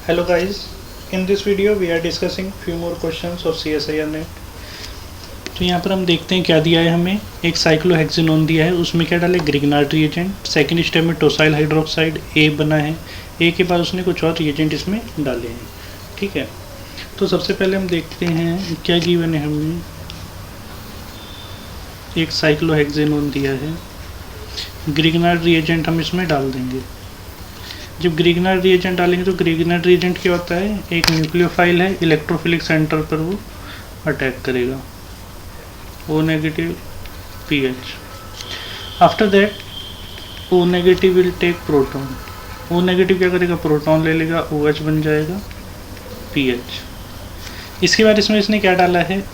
Hello guys, in this video we are discussing few more questions of CSIR net। तो यहाँ पर हम देखते हैं क्या दिया है हमें। एक साइक्लोहेक्सिनोन दिया है, उसमें क्या डाले ग्रिग्नार्ड रिएजेंट। सेकंड स्टेप में टोसाइल हाइड्रोक्साइड ए बना है, ए के बाद उसने कुछ और रिएजेंट इसमें डाले हैं। ठीक है, तो सबसे पहले हम देखते हैं क्या गिवन है हमें। एक साइक्लोहेक्सिनोन दिया है, ग्रिग्नार्ड रिएजेंट हम इसमें डाल देंगे। जब ग्रिग्नार्ड रिएजेंट डालेंगे तो ग्रिग्नार्ड रिएजेंट क्या होता है, एक न्यूक्लियोफाइल है, इलेक्ट्रोफिलिक सेंटर पर वो अटैक करेगा, O negative pH. After that O negative will take proton, O negative क्या करेगा, प्रोटॉन ले लेगा, OH बन जाएगा पीएच। इसके बाद इसमें इसने क्या डाला है,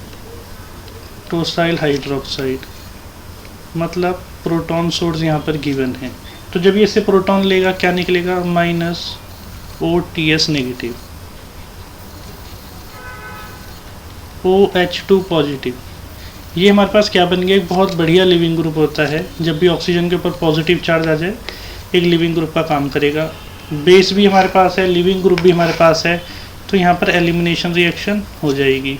टोसाइल हाइड्रोक्साइड, मतलब प्रोटॉन सोर्स यहाँ पर गिवन है। तो जब ये इससे प्रोटॉन लेगा क्या निकलेगा, -OTS नेगेटिव, OH2 पॉजिटिव। ये हमारे पास क्या बन गया, एक बहुत बढ़िया लिविंग ग्रुप होता है। जब भी ऑक्सीजन के ऊपर पॉजिटिव चार्ज आ जाए एक लिविंग ग्रुप का काम करेगा। बेस भी हमारे पास है, लिविंग ग्रुप भी हमारे पास है, तो यहाँ पर एलिमिनेशन रिएक्शन हो जाएगी।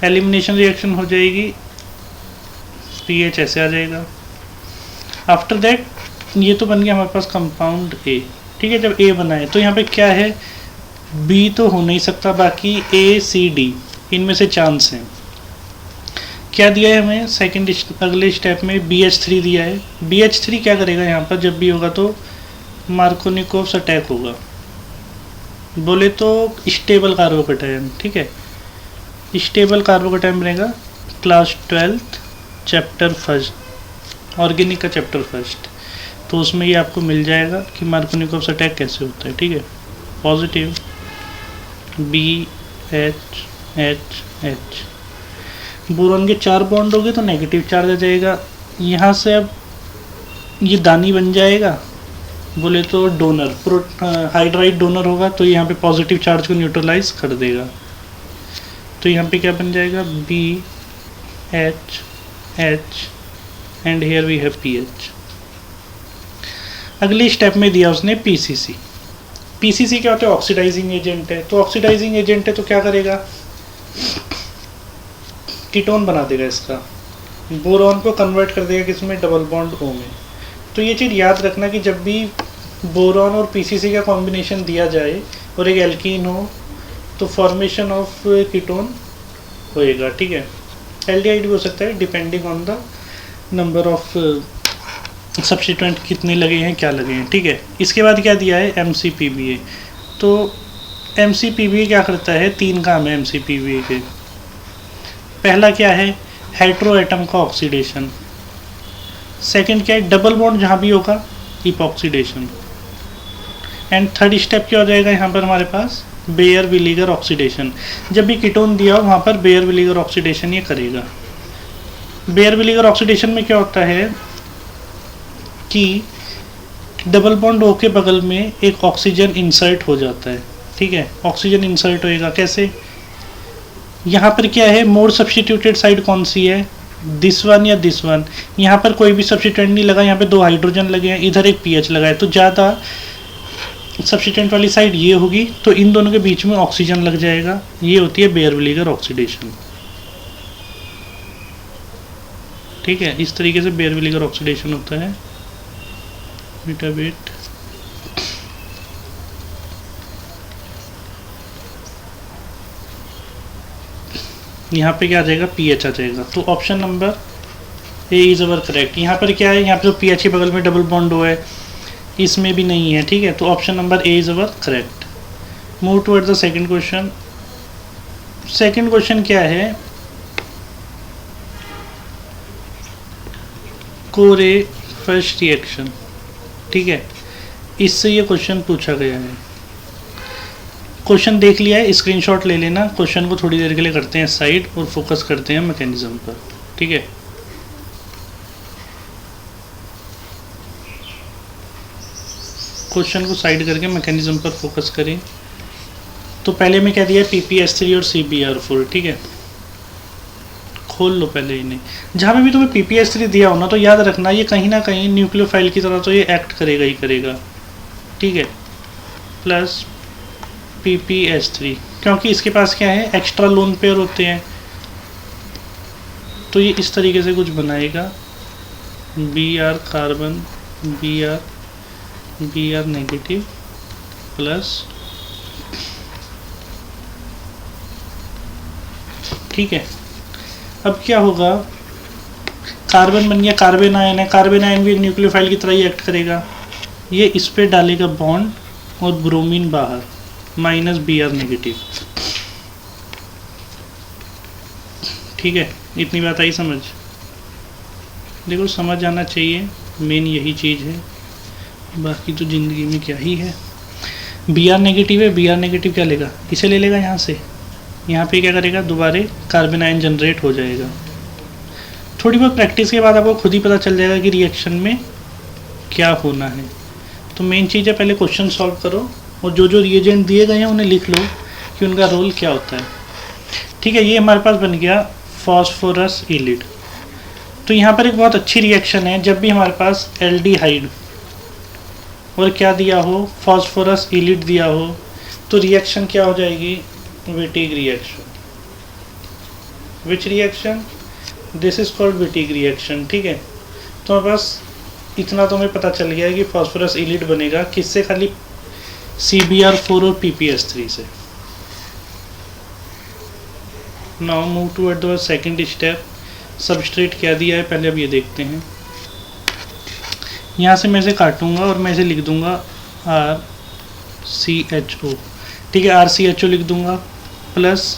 एलिमिनेशन रिएक्शन हो जाएगी, पीएच ऐसे आ जाएगा। आफ्टर दैट ये तो बन गया हमारे पास कंपाउंड ए। ठीक है, जब ए बना है तो यहाँ पे क्या है, बी तो हो नहीं सकता, बाकी ए सी डी इनमें से चांस हैं। क्या दिया है हमें सेकंड अगले स्टेप में, BH3 दिया है। BH3 क्या करेगा यहाँ पर, जब भी होगा तो मार्कोनिकोव्स अटैक होगा, बोले तो स्टेबल कार्बोकैटायन। ठीक है, स्टेबल कार्बोकैटायन बनेगा class 12th chapter first, organic का चैप्टर फर्स्ट। तो उसमें ये आपको मिल जाएगा कि मार्कोनिकोव्स अटैक कैसे होता है। ठीक है, पॉजिटिव BH, बोरॉन के 4 बॉन्ड हो गए तो नेगेटिव चार्ज आ जाएगा। यहाँ से अब ये दानी बन जाएगा, बोले तो डोनर, हाइड्राइड डोनर होगा, तो यहाँ पे पॉजिटिव चार्ज को न्यूट्रलाइज कर देगा। तो यहाँ पे क्या बन जाएगा, BH and here we have pH. अगले स्टेप में दिया उसने पीसीसी। पीसीसी क्या होता है, ऑक्सीडाइजिंग एजेंट है। तो ऑक्सीडाइजिंग एजेंट है तो क्या करेगा, कीटोन बना देगा इसका, बोरॉन को कन्वर्ट कर देगा किसमें, डबल बॉन्ड O में। तो ये चीज़ याद रखना कि जब भी बोरॉन और पीसीसी का कॉम्बिनेशन दिया जाए और एक एल्कीन हो तो फॉर्मेशन ऑफ कीटोन होएगा। ठीक है, एल्डिहाइड भी हो सकता है depending on the number of substituent कितने लगे हैं, क्या लगे हैं। ठीक है, इसके बाद क्या दिया है, MCPBA। तो MCPBA क्या करता है, 3 काम है MCPBA के। पहला क्या है, हेट्रो एटम का ऑक्सीडेशन। सेकंड क्या है, डबल बॉन्ड जहाँ भी होगा इपॉक्सीडेशन। एंड थर्ड स्टेप क्या हो जाएगा यहाँ पर हमारे पास, बेयर विलीगर ऑक्सीडेशन। जब भी कीटोन दिया हो वहाँ पर बेयर विलीगर ऑक्सीडेशन ये करेगा। बेयर विलीगर ऑक्सीडेशन में क्या होता है कि डबल बॉन्ड O के बगल में एक ऑक्सीजन इंसर्ट हो जाता है। ठीक है, ऑक्सीजन इंसर्ट होएगा कैसे, यहाँ पर क्या है, मोर सब्स्टिट्यूटेड साइड कौन सी है, दिस वन या दिस वन। यहाँ पर कोई भी सब्स्टिट्यूएंट नहीं लगा, यहाँ पे 2 हाइड्रोजन लगे हैं, इधर एक पीएच लगा है, तो ज़्यादा सब्स्टिट्यूएंट वाली साइड ये होगी, तो इन दोनों के बीच में ऑक्सीजन लग जाएगा। ये होती है बेयर विलीगर ऑक्सीडेशन। ठीक है, इस तरीके से बेयर विलीगर ऑक्सीडेशन होता है। वेट यहाँ पे क्या आ जाएगा, पीएच आ जाएगा। तो option number A is our correct. यहाँ पर क्या है, यहाँ पे जो पीएच के बगल में डबल बॉन्ड O है इसमें भी नहीं है। ठीक है, तो option number A is our correct. Move towards the second question. Second question क्या है, कोरे फर्स्ट रिएक्शन। ठीक है, इससे ये क्वेश्चन पूछा गया है। क्वेश्चन देख लिया है, स्क्रीनशॉट ले लेना। क्वेश्चन को थोड़ी देर के लिए करते हैं साइड और फोकस करते हैं मैकेनिज्म पर। ठीक है, क्वेश्चन को साइड करके मैकेनिज्म पर फोकस करें। तो पहले में क्या दिया है, PPS3 और CBr4। ठीक है, खोल लो पहले इन्हें। जहाँ पे भी तुम्हें PPS3 दिया हो ना, तो याद रखना ये कहीं ना कहीं न्यूक्लियोफाइल की तरह तो ये एक्ट करेगा ही करेगा। ठीक है, प्लस PPS3, क्योंकि इसके पास क्या है, एक्स्ट्रा लोन पेयर होते हैं। तो ये इस तरीके से कुछ बनाएगा, Br carbon, Br negative plus, ठीक है। अब क्या होगा, कार्बन बन गया, कार्बन आयन है, कार्बन आयन भी न्यूक्लियोफाइल की तरह ही एक्ट करेगा। ये इस पे डालेगा बॉन्ड और ब्रोमीन बाहर, माइनस Br नेगेटिव, ठीक है। इतनी बात आई समझ? देखो समझ आना चाहिए, मेन यही चीज़ है, बाकी तो ज़िंदगी में क्या ही है। Br नेगेटिव है, Br नेगेटिव क्या लेगा, इसे ले लेगा यहाँ से, यहाँ पे क्या करेगा, दोबारा कार्बन आयन जनरेट हो जाएगा। थोड़ी बहुत प्रैक्टिस के बाद आपको खुद ही पता चल जाएगा कि रिएक्शन में क्या होना है। तो मेन चीज़ है, पहले क्वेश्चन सॉल्व करो और जो जो रिएजेंट दिए गए हैं उन्हें लिख लो कि उनका रोल क्या होता है, ठीक है। ये हमारे पास बन गया फॉस्फोरस इलिड। तो यहाँ पर एक बहुत अच्छी रिएक्शन है, जब भी हमारे पास एल्डिहाइड और क्या दिया हो, फॉस्फोरस इलिड दिया हो, तो रिएक्शन क्या हो जाएगी, Wittig reaction. Which reaction, this is called Wittig reaction, ठीक है। तो हमारे पास इतना तो हमें पता चल गया है कि फॉस्फोरस इलिड बनेगा किससे, खाली CBr4 और PPS3 से। Now move toward the second step. Substrate क्या दिया है पहले अब ये देखते हैं। यहाँ से मैं इसे काटूंगा और मैं इसे लिख दूंगा RCHO, ठीक है। RCHO लिख दूंगा प्लस,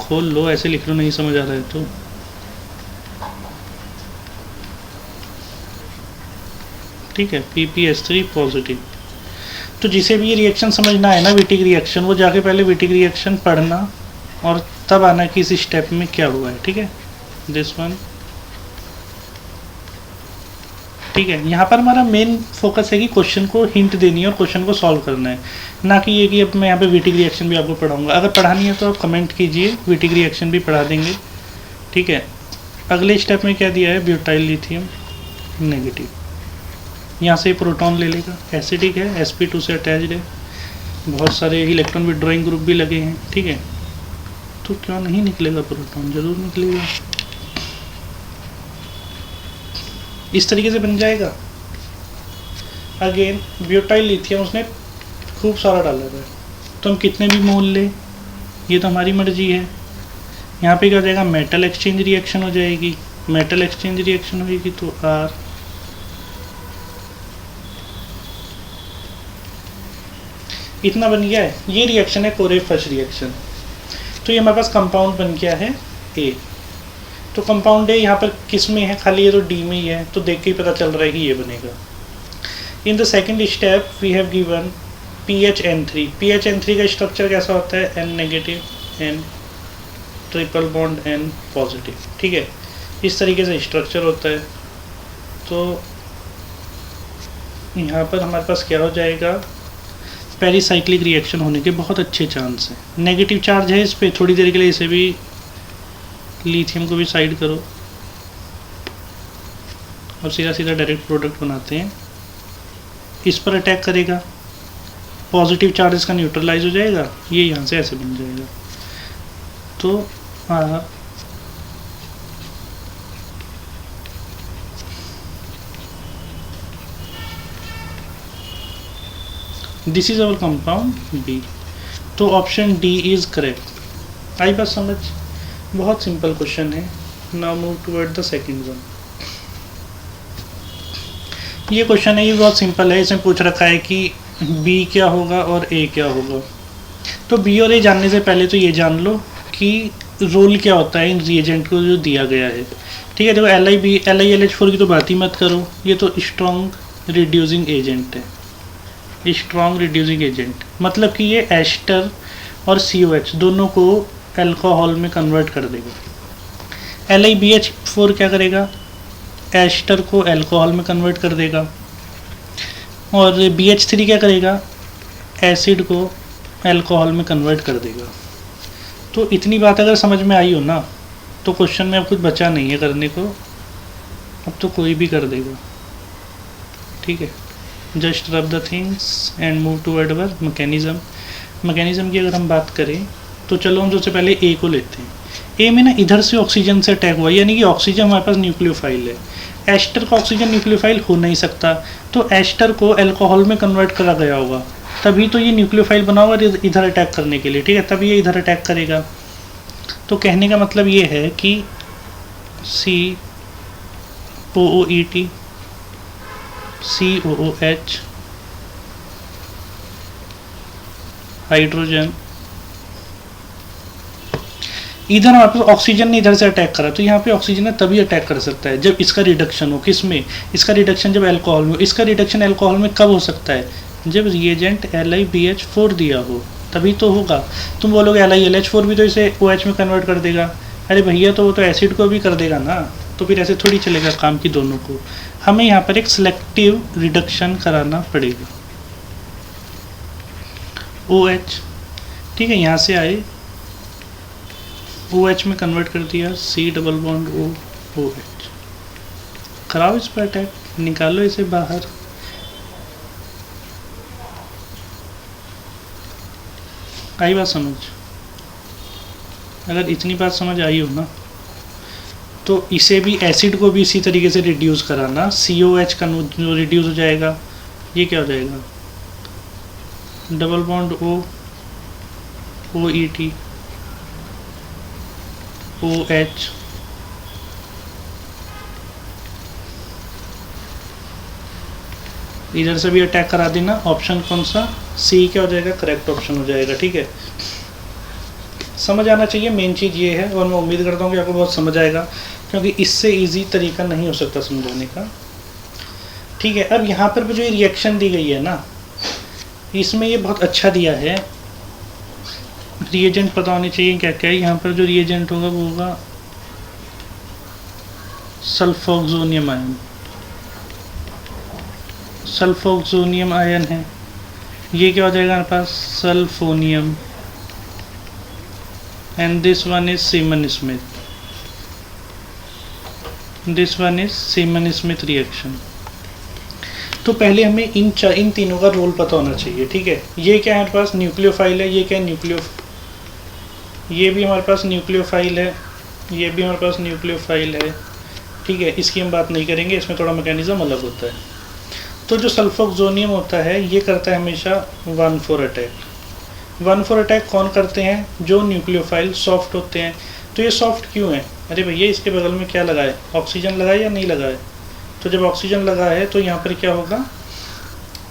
खोल लो, ऐसे लिख लो, नहीं समझ आ रहा है तो, ठीक है, PPS3 पॉजिटिव। तो जिसे भी ये रिएक्शन समझना है ना, विटिग रिएक्शन, वो जाके पहले विटिग रिएक्शन पढ़ना और तब आना कि इस स्टेप में क्या हुआ है, ठीक है। दिस वन, ठीक है। यहाँ पर हमारा मेन फोकस है कि क्वेश्चन को हिंट देनी है और क्वेश्चन को सॉल्व करना है, ना कि ये कि अब मैं यहाँ पे विटिग रिएक्शन भी आपको पढ़ाऊंगा। अगर पढ़ानी है तो आप कमेंट कीजिए, विटिग रिएक्शन भी पढ़ा देंगे, ठीक है। अगले स्टेप में क्या दिया है, ब्यूटाइल लिथियम नेगेटिव। यहाँ से प्रोटॉन ले लेगा, एसिडिक है, sp2 से अटैच्ड है, बहुत सारे इलेक्ट्रॉन विड्रॉइंग ग्रुप भी लगे हैं, ठीक है। तो क्यों नहीं निकलेगा प्रोटॉन, जरूर निकलेगा, इस तरीके से बन जाएगा। अगेन ब्यूटाइल लिथियम उसने खूब सारा डाला है, तो हम कितने भी मोल ले, ये तो हमारी मर्जी है। यहाँ पे क्या हो जाएगा, मेटल एक्सचेंज रिएक्शन हो जाएगी। मेटल एक्सचेंज रिएक्शन होगी तो R, इतना बन गया है। ये रिएक्शन है कोरेफस रिएक्शन। तो ये हमारे पास कंपाउंड बन गया है A। तो कंपाउंड A यहाँ पर किस में है, खाली ये तो D में ही है, तो देख के ही पता चल रहा है कि ये बनेगा। In the second step we have given PHN3। PHN3 का स्ट्रक्चर कैसा होता है, N negative, N triple bond, N positive, ठीक है। इस तरीके से स्ट्रक्चर होता है। तो यहाँ पर हमारे पास क्या हो जाएगा, पेरीसाइक्लिक रिएक्शन होने के बहुत अच्छे चांस हैं। नेगेटिव चार्ज है इस पर, थोड़ी देर के लिए इसे भी, लिथियम को भी साइड करो और सीधा सीधा डायरेक्ट प्रोडक्ट बनाते हैं। इस पर अटैक करेगा, पॉजिटिव चार्ज इसका न्यूट्रलाइज हो जाएगा, ये यहाँ से ऐसे बन जाएगा। तो this is our compound B। तो ऑप्शन D इज करेक्ट। आई बात समझ, बहुत सिंपल क्वेश्चन है। Now move toward the second one. ये क्वेश्चन है, ये बहुत सिंपल है। इसमें पूछ रखा है कि B क्या होगा और A क्या होगा। तो B और A जानने से पहले तो ये जान लो कि रोल क्या होता है इन रिएजेंट को जो दिया गया है, ठीक है। देखो LiLH4 की तो बात ही मत करो, ये तो स्ट्रॉन्ग रिड्यूसिंग एजेंट है। स्ट्रॉन्ग रिड्यूसिंग एजेंट मतलब कि ये एस्टर और COH दोनों को अल्कोहल में कन्वर्ट कर देगा। LiBH4 क्या करेगा, एस्टर को अल्कोहल में कन्वर्ट कर देगा, और BH3 क्या करेगा, एसिड को अल्कोहल में कन्वर्ट कर देगा। तो इतनी बात अगर समझ में आई हो ना, तो क्वेश्चन में अब कुछ बचा नहीं है करने को, अब तो कोई भी कर देगा, ठीक है। जस्ट रब the things and move toward our mechanism. Mechanism की अगर हम बात करें तो चलो हम सबसे पहले ए को लेते हैं। ए में ना इधर से ऑक्सीजन से अटैक हुआ, यानी कि ऑक्सीजन हमारे पास न्यूक्लियोफाइल है, एस्टर का ऑक्सीजन न्यूक्लियोफाइल हो नहीं सकता, तो एस्टर को अल्कोहल में कन्वर्ट करा गया होगा, तभी तो ये न्यूक्लियोफाइल बना होगा इधर अटैक करने के लिए, ठीक है, तभी ये इधर अटैक करेगा। तो कहने का मतलब ये है कि COOET COOH हाइड्रोजन, इधर हमारे पास ऑक्सीजन ने इधर से अटैक करा, तो यहाँ पे ऑक्सीजन है तभी अटैक कर सकता है जब इसका रिडक्शन हो, किस में, इसका रिडक्शन जब अल्कोहल में हो। इसका रिडक्शन अल्कोहल में कब हो सकता है, जब रिएजेंट LiBH4 दिया हो, तभी तो होगा। तुम बोलोगे LiLH4 भी तो इसे OH में कन्वर्ट कर देगा, अरे भैया तो वो तो एसिड को भी कर देगा ना, तो फिर ऐसे थोड़ी चलेगा काम की दोनों को। हमें यहाँ पर एक सिलेक्टिव रिडक्शन कराना पड़ेगा। OH, ठीक है, यहाँ से आए OH में कन्वर्ट कर दिया, C double bond O OH, कराओ इस पर अटैक, निकालो इसे बाहर। आई बात समझ? अगर इतनी बात समझ आई हो ना, तो इसे भी, एसिड को भी इसी तरीके से रिड्यूस कराना, COH का जो रिड्यूस हो जाएगा, ये क्या हो जाएगा, double bond O OET OH, इधर से भी अटैक करा देना। ऑप्शन कौन सा, सी क्या हो जाएगा, करेक्ट ऑप्शन हो जाएगा, ठीक है। समझ आना चाहिए, मेन चीज़ ये है, और मैं उम्मीद करता हूँ कि आपको बहुत समझ आएगा, क्योंकि इससे इजी तरीका नहीं हो सकता समझाने का, ठीक है। अब यहाँ पर जो ये रिएक्शन दी गई है ना, इसमें ये बहुत अच्छा दिया है, रिएजेंट पता होने चाहिए क्या क्या है। यहाँ पर जो रिएजेंट होगा वो होगा सल्फोक्सोनियम आयन, सल्फोक्सोनियम आयन है, ये क्या हो जाएगा हमारे पास, sulphonium, and this one is Simmons Smith, this one is Simmons Smith reaction. तो पहले हमें इन तीनों का रोल पता होना चाहिए, ठीक है। ये क्या है हमारे पास, न्यूक्लियोफाइल है, ये क्या है, ये भी हमारे पास न्यूक्लियोफाइल है, ये भी हमारे पास न्यूक्लियोफाइल है, ठीक है। इसकी हम बात नहीं करेंगे, इसमें थोड़ा मैकेनिज्म अलग होता है। तो जो सल्फोक्सोनियम होता है ये करता है हमेशा 1,4 अटैक। 1,4 अटैक कौन करते हैं, जो न्यूक्लियोफाइल सॉफ्ट होते हैं। तो ये सॉफ्ट क्यों है, अरे भैया इसके बगल में क्या लगा है, ऑक्सीजन लगा है या नहीं लगा है, तो जब ऑक्सीजन लगा है तो यहाँ पर क्या होगा,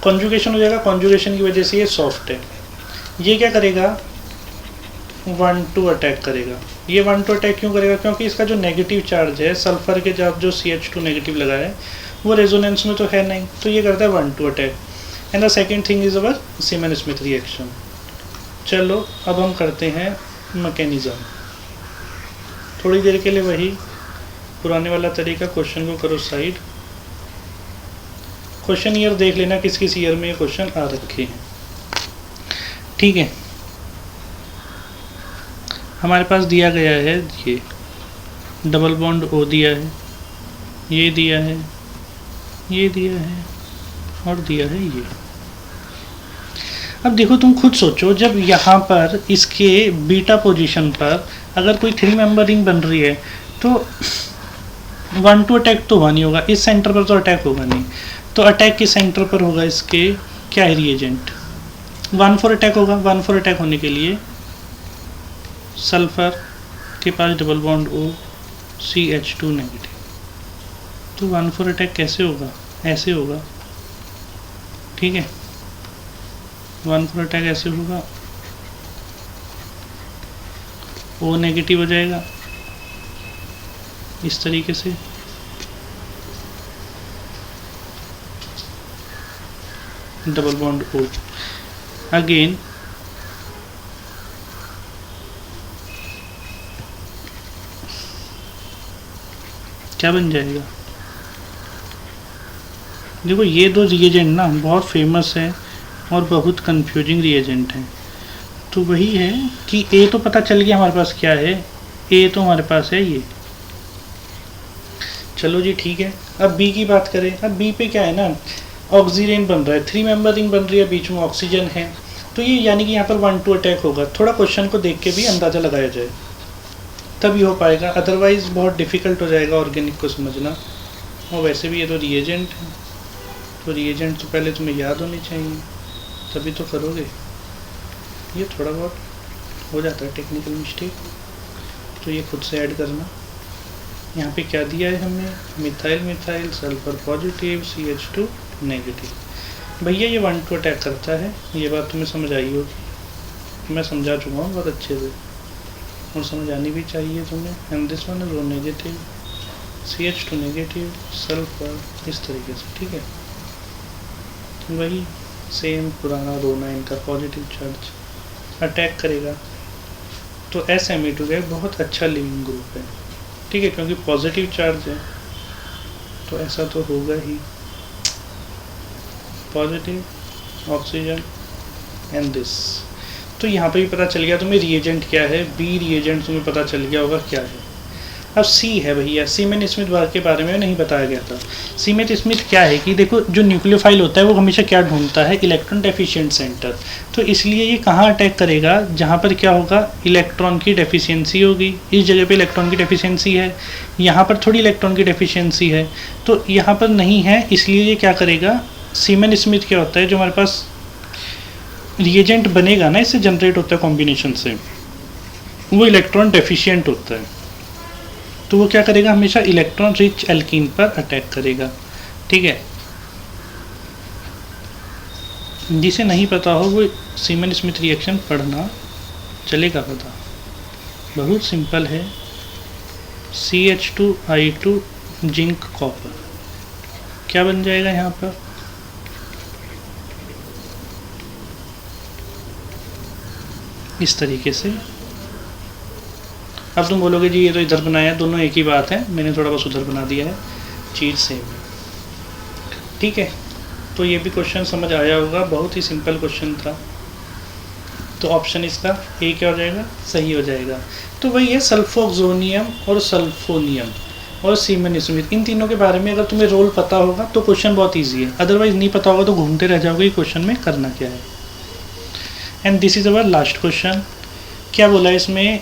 कॉन्जुगेशन हो जाएगा, कॉन्जुगेशन की वजह से ये सॉफ्ट है। ये क्या करेगा, 1,2 अटैक करेगा। ये 1,2 अटैक क्यों करेगा, क्योंकि इसका जो नेगेटिव चार्ज है सल्फर के जब जो CH2 नेगेटिव लगा है वो रेजोनेंस में तो है नहीं, तो ये करता है 1,2 attack. And the second thing is our semen Smith reaction. चलो अब हम करते हैं मैकेनिज्म, थोड़ी देर के लिए वही पुराने वाला तरीका, क्वेश्चन को करो साइड, क्वेश्चन ईयर देख लेना किस किस ईयर में ये क्वेश्चन आ रखे हैं, ठीक है। हमारे पास दिया गया है, ये डबल बॉन्ड O दिया है, ये दिया है, ये दिया है, और दिया है ये। अब देखो तुम खुद सोचो, जब यहाँ पर इसके बीटा पोजीशन पर अगर कोई 3 मेंबर रिंग बन रही है तो 1,2 अटैक तो हुआ नहीं होगा, इस सेंटर पर तो अटैक होगा नहीं, तो अटैक किस सेंटर पर होगा, इसके क्या है रिएजेंट, 1,4 अटैक होगा। 1,4 अटैक होने के लिए सल्फर के पास double bond O CH2 negative, तो 1,4 अटैक कैसे होगा, ऐसे होगा, ठीक है। 1,4 अटैक ऐसे होगा, O नेगेटिव हो जाएगा इस तरीके से, डबल बॉन्ड O अगेन, क्या बन जाएगा, देखो ये दो रिएजेंट ना बहुत फेमस है और बहुत कंफ्यूजिंग रिएजेंट हैं। तो वही है कि ए तो पता चल गया हमारे पास क्या है, ए तो हमारे पास है ये, चलो जी ठीक है। अब बी की बात करें, अब बी पे क्या है ना, ऑक्सीजन बन रहा है, 3 मेंबर रिंग बन रही है, बीच में ऑक्सीजन है, तो ये यानी कि यहाँ पर 1-2 अटैक होगा। थोड़ा क्वेश्चन को देख के भी अंदाज़ा लगाया जाए तभी हो पाएगा, अदरवाइज़ बहुत डिफ़िकल्ट हो जाएगा ऑर्गेनिक को समझना। और वैसे भी ये तो रिएजेंट है, तो रिएजेंट तो पहले तुम्हें याद होनी चाहिए तभी तो करोगे। ये थोड़ा बहुत हो जाता है टेक्निकल मिस्टेक, तो ये खुद से ऐड करना। यहाँ पे क्या दिया है हमने, methyl methyl sulphur positive CH2 negative. भैया ये 1-2 अटैक करता है, ये बात तुम्हें समझ आई होगी, मैं समझा चुका हूँ बहुत अच्छे से और समझ आनी भी चाहिए तुम्हें। And this one is RO negative CH2 negative sulphur, इस तरीके से, ठीक है। वही सेम पुराना रोना इनका पॉजिटिव चार्ज अटैक करेगा, तो SME2 एक बहुत अच्छा लिविंग ग्रुप है, ठीक है, क्योंकि पॉजिटिव चार्ज है तो ऐसा तो होगा ही, पॉजिटिव ऑक्सीजन एंड दिस। तो यहाँ पे भी पता चल गया तुम्हें रिएजेंट क्या है, बी रिएजेंट तुम्हें पता चल गया होगा क्या है। अब सी है भैया, सीमेन स्मिथ वर्क के बारे में नहीं बताया गया था। सीमेन स्मिथ क्या है कि देखो जो न्यूक्लियोफाइल होता है वो हमेशा क्या ढूंढता है, इलेक्ट्रॉन डेफिशिएंट सेंटर। तो इसलिए ये कहाँ अटैक करेगा, जहाँ पर क्या होगा, इलेक्ट्रॉन की डेफिशिएंसी होगी। इस जगह पे इलेक्ट्रॉन की डेफिशिएंसी है, यहाँ पर थोड़ी इलेक्ट्रॉन की डेफिशिएंसी है, तो यहाँ पर नहीं है, इसलिए ये क्या करेगा, सीमेन स्मिथ क्या होता है, जो हमारे पास रिएजेंट बनेगा ना, इससे जनरेट होता है कॉम्बिनेशन से, वो इलेक्ट्रॉन डेफिशिएंट होता है, तो वो क्या करेगा, हमेशा इलेक्ट्रॉन रिच एल्कीन पर अटैक करेगा, ठीक है। जिसे नहीं पता हो वो सीमेन स्मिथ रिएक्शन पढ़ना, चलेगा पता, बहुत सिंपल है। CH2I2 जिंक कॉपर क्या बन जाएगा यहाँ पर, इस तरीके से। अब तुम बोलोगे जी ये तो इधर बनाया, दोनों एक ही बात है, मैंने थोड़ा बहुत उधर बना दिया है, चीज़ सेम है, ठीक है। तो ये भी क्वेश्चन समझ आया होगा, बहुत ही सिंपल क्वेश्चन था। तो ऑप्शन इसका ए क्या हो जाएगा, सही हो जाएगा। तो वही है सल्फोक्सोनियम और सल्फोनियम और सीमेन स्मिथ, इन तीनों के बारे में अगर तुम्हें रोल पता होगा तो क्वेश्चन बहुत ईजी है, अदरवाइज नहीं पता होगा तो घूमते रह जाओगे क्वेश्चन में करना क्या है। And this is our last question. क्या बोला है इसमें,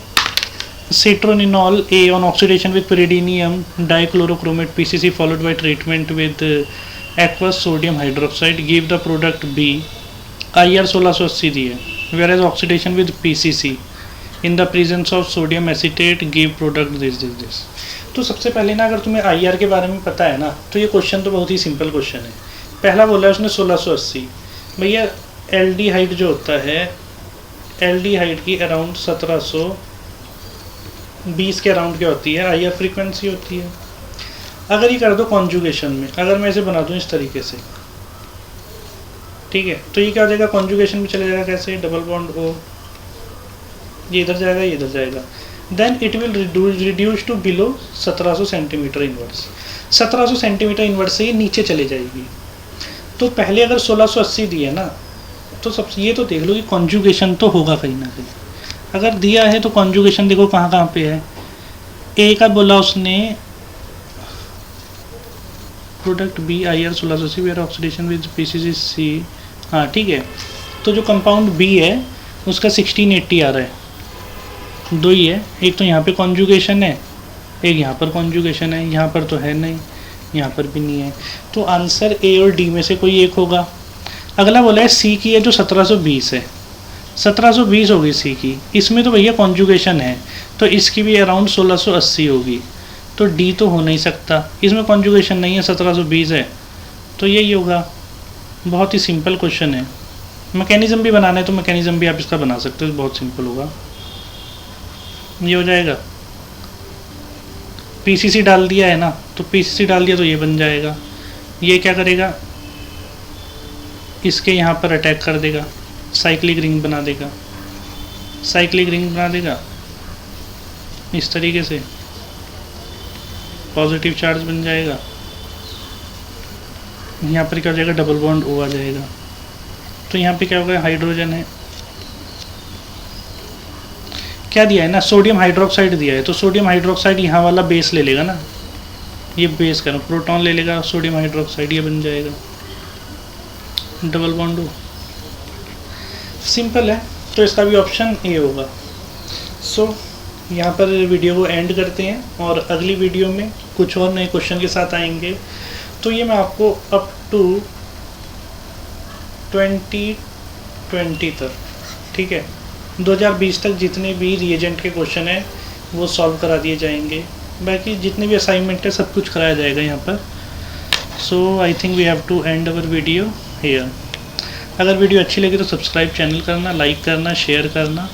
citronenol A on oxidation with pyridinium dichlorochromate PCC followed by treatment with aqueous sodium hydroxide give the product B, IR 1680 दी है, whereas oxidation with PCC in the presence of sodium acetate give product this। तो सबसे पहले ना अगर तुम्हें IR के बारे में पता है ना तो ये क्वेश्चन तो बहुत ही सिंपल क्वेश्चन है। पहला बोला है उसने 1680, भैया एल्डिहाइड जो होता है, एल्डिहाइड की अराउंड 1720 के अराउंड क्या होती है, IR फ्रीक्वेंसी होती है। अगर ये कर दो कॉन्जुगेशन में, अगर मैं इसे बना दूं इस तरीके से, ठीक है, तो ये क्या हो जाएगा, कॉन्जुगेशन में चले जाएगा, कैसे, डबल बॉन्ड O, ये इधर जाएगा, ये इधर जाएगा, then it will reduce to below 1700 centimetre inverse. 1700 centimetre inverse से ये नीचे चले जाएगी। तो पहले अगर 1680 दिया ना, तो सबसे ये तो देख लो कि कॉन्जुगेशन तो होगा कहीं ना कहीं। अगर दिया है तो कॉन्जुगेशन देखो कहाँ कहाँ पे है। ए का बोला उसने product B IR 1680 where oxidation with PCC, हाँ ठीक है। तो जो कंपाउंड बी है उसका 1680 आ रहा है, दो ही है, एक तो यहाँ पे कॉन्जुगेशन है, एक यहाँ पर कॉन्जुगेशन है, यहाँ पर तो है नहीं, यहाँ पर भी नहीं है। तो आंसर ए और डी में से कोई एक होगा। अगला बोला है सी की है जो 1720 है, 1720 होगी सी की, इसमें तो भैया कॉन्जुगेशन है तो इसकी भी अराउंड 1680 होगी, तो डी तो हो नहीं सकता, इसमें कॉन्जुगेशन नहीं है, 1720 है, तो यही होगा। बहुत ही सिंपल क्वेश्चन है। मैकेनिज्म भी बनाना है तो मैकेनिज्म भी आप इसका बना सकते हो, बहुत सिंपल होगा, ये हो जाएगा। PCC डाल दिया है ना, तो PCC डाल दिया तो ये बन जाएगा। ये क्या करेगा, इसके यहाँ पर अटैक कर देगा, साइक्लिक रिंग बना देगा, साइक्लिक रिंग बना देगा इस तरीके से, पॉजिटिव चार्ज बन जाएगा। यहाँ पर क्या हो जाएगा, डबल बॉन्ड O आ जाएगा। तो यहाँ पे क्या होगा, हाइड्रोजन है, क्या दिया है ना, सोडियम हाइड्रोक्साइड दिया है, तो सोडियम हाइड्रोक्साइड यहाँ वाला बेस ले लेगा ना, ये बेस करो, प्रोटॉन ले लेगा, सोडियम हाइड्रोक्साइड ये बन जाएगा। डबल बॉन्ड हो, सिंपल है। तो इसका भी ऑप्शन ए होगा। सो यहाँ पर वीडियो को एंड करते हैं और अगली वीडियो में कुछ और नए क्वेश्चन के साथ आएंगे। तो ये मैं आपको अप टू 2020 तक, ठीक है, 2020 तक जितने भी रिएजेंट के क्वेश्चन हैं वो सॉल्व करा दिए जाएंगे। बाकी जितने भी असाइनमेंट है सब कुछ कराया जाएगा यहाँ पर। So I think we have to end our video here. अगर वीडियो अच्छी लगी तो सब्सक्राइब चैनल करना, लाइक करना, शेयर करना।